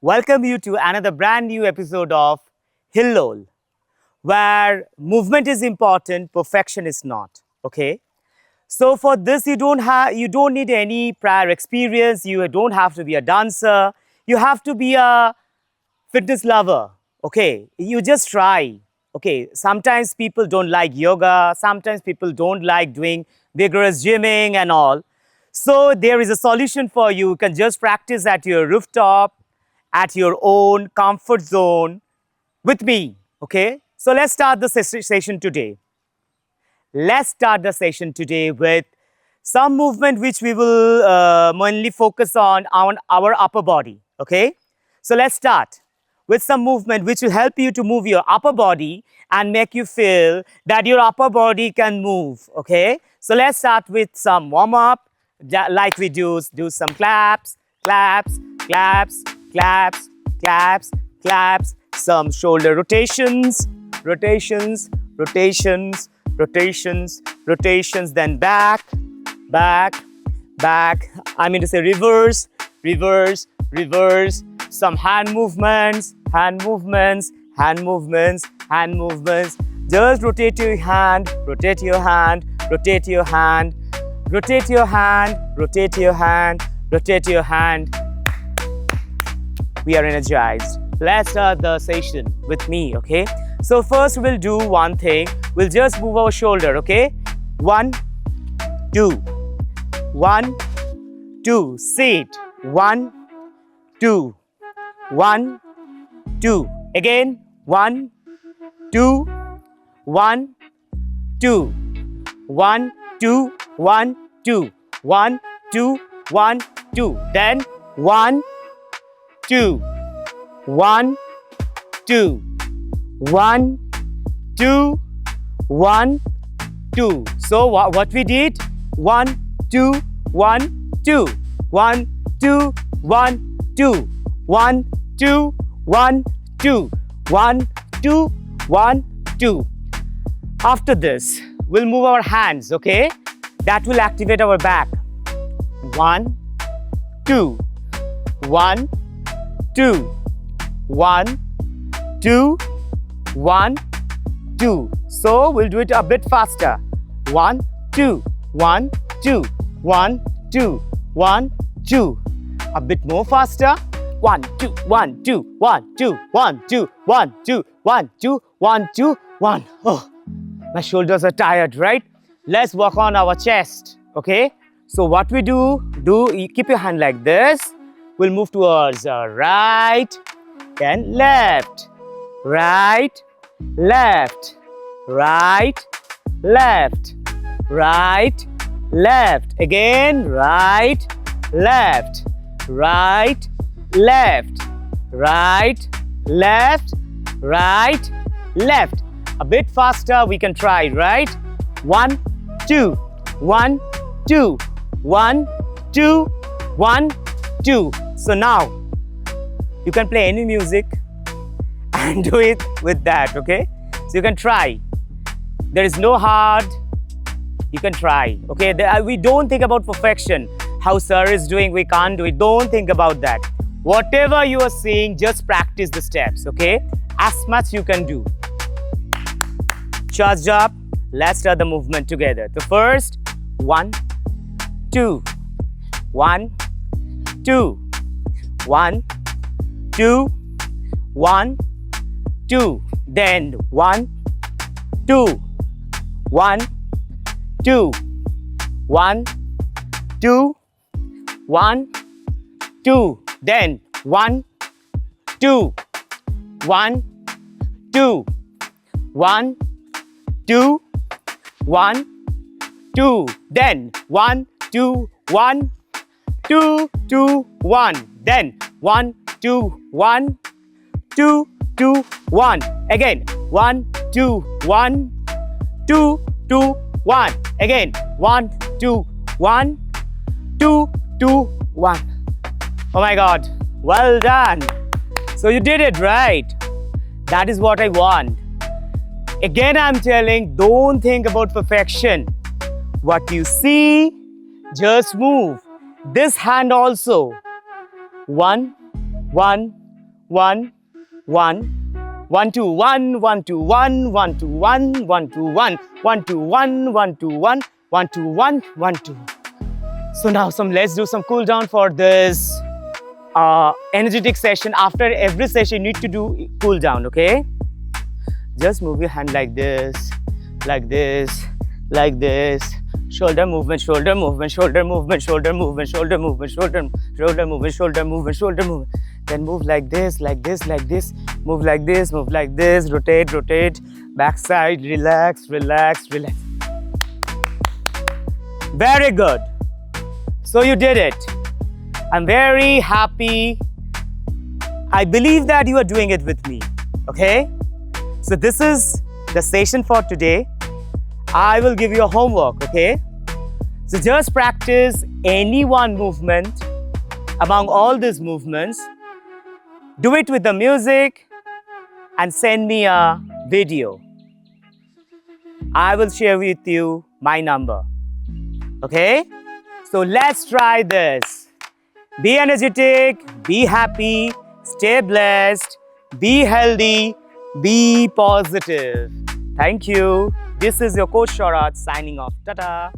welcome you to another brand new episode of HILLOL, where movement is important, perfection is not. Okay. So for this, you don't need any prior experience. You don't have to be a dancer. You have to be a fitness lover. Okay. You just try. Okay. Sometimes people don't like yoga. Sometimes people don't like doing vigorous gymming and all. So there is a solution for you. You can just practice at your rooftop, at your own comfort zone with me. Okay. So let's start the session today. Let's start the session today with some movement which we will mainly focus on our upper body. Okay. So let's start with some movement which will help you to move your upper body and make you feel that your upper body can move. Okay. So let's start with some warm up, like we do some claps, claps, claps, claps, claps, claps, some shoulder rotations, rotations, rotations, rotations, rotations, then back, back, back. I mean to say reverse, reverse, reverse, some hand movements, hand movements, hand movements, hand movements. Just rotate your hand, rotate your hand, rotate your hand, rotate your hand, rotate your hand, rotate your hand. We are energized. Let's start the session with me, okay? So first we'll do one thing. We'll just move our shoulder, okay? 1, 2, 1, 2. Sit. 1, 2, 1, 2. Again. 1, 2, 1, 2. 1, 2, 1, 2. 1, 2, 1, 2. Then 1, 2, 1, 2, 1, 2, 1, 2. So what we did? 1, 2, 1, 2. 1, 2, 1, 2. 1, 2, 1, 2. 1, 2, 1, 2. After this, we'll move our hands, okay? That will activate our back. 1, 2, 1, 2, 1, 2, 1, 2. So we'll do it a bit faster. 1, 2, 1, 2, 1, 2, 1, 2. A bit more faster. 1, 2, 1, 2, 1, 2, 1, 2, 1, 2, 1, 2, 1, 2, 1. Oh, my shoulders are tired, right? Let's work on our chest, okay? So what we do, you keep your hand like this. We'll move towards right, then left, right, left, right, left, right, left. Again, right, left, right, left, right, left, right, left. A bit faster we can try, right? 1, 2, 1, 2, 1, 2, 1, 2. So now you can play any music and do it with that, okay? So you can try. There is no hard. You can try, okay? We don't think about perfection. How sir is doing, we can't do it. Don't think about that. Whatever you are seeing, just practice the steps, okay? As much you can do. Charge up. Let's start the movement together. The first, 1, 2, 1, 2, 1, 2, 1, 2. Then 1, 2, 1, 2, 1, 2, 1, 2. Then 1, 2, 1, 2, 1, 2, 1, 2. Then 1, 2, 1, 2, 2, 1. Then 1, 2, 1, 2, 2, 1. Again 1, 2, 1, 2, 2, 1. Again 1, 2, 1, 2, 2, 1. Oh my God, well done. So you did it right. That is what I want. Again, I'm telling, don't think about perfection. What you see, just move. This hand also. 1, 1, 1, 1, 1, 2, 1, 1, 2, 1, 1, 2, 1, 1, 2, 1, 1, 2, 1, 1, 2, 1, 1, 2, 1, 1, 2. So now let's do some cool down for this energetic session. After every session, you need to do cool down, okay? Just move your hand like this, like this, like this. Shoulder movement, shoulder movement, shoulder movement, shoulder movement, shoulder movement, shoulder movement, shoulder movement, shoulder movement. Then move like this, like this, like this. Move like this, move like this. Rotate, rotate. Backside, relax, relax, relax. Very good. So you did it. I'm very happy. I believe that you are doing it with me. Okay? So this is the session for today. I will give you a homework, okay? So just practice any one movement among all these movements. Do it with the music and send me a video. I will share with you my number, okay? So let's try this. Be energetic, be happy, stay blessed, be healthy, be positive. Thank you. This is your coach Sharat signing off. Ta-ta.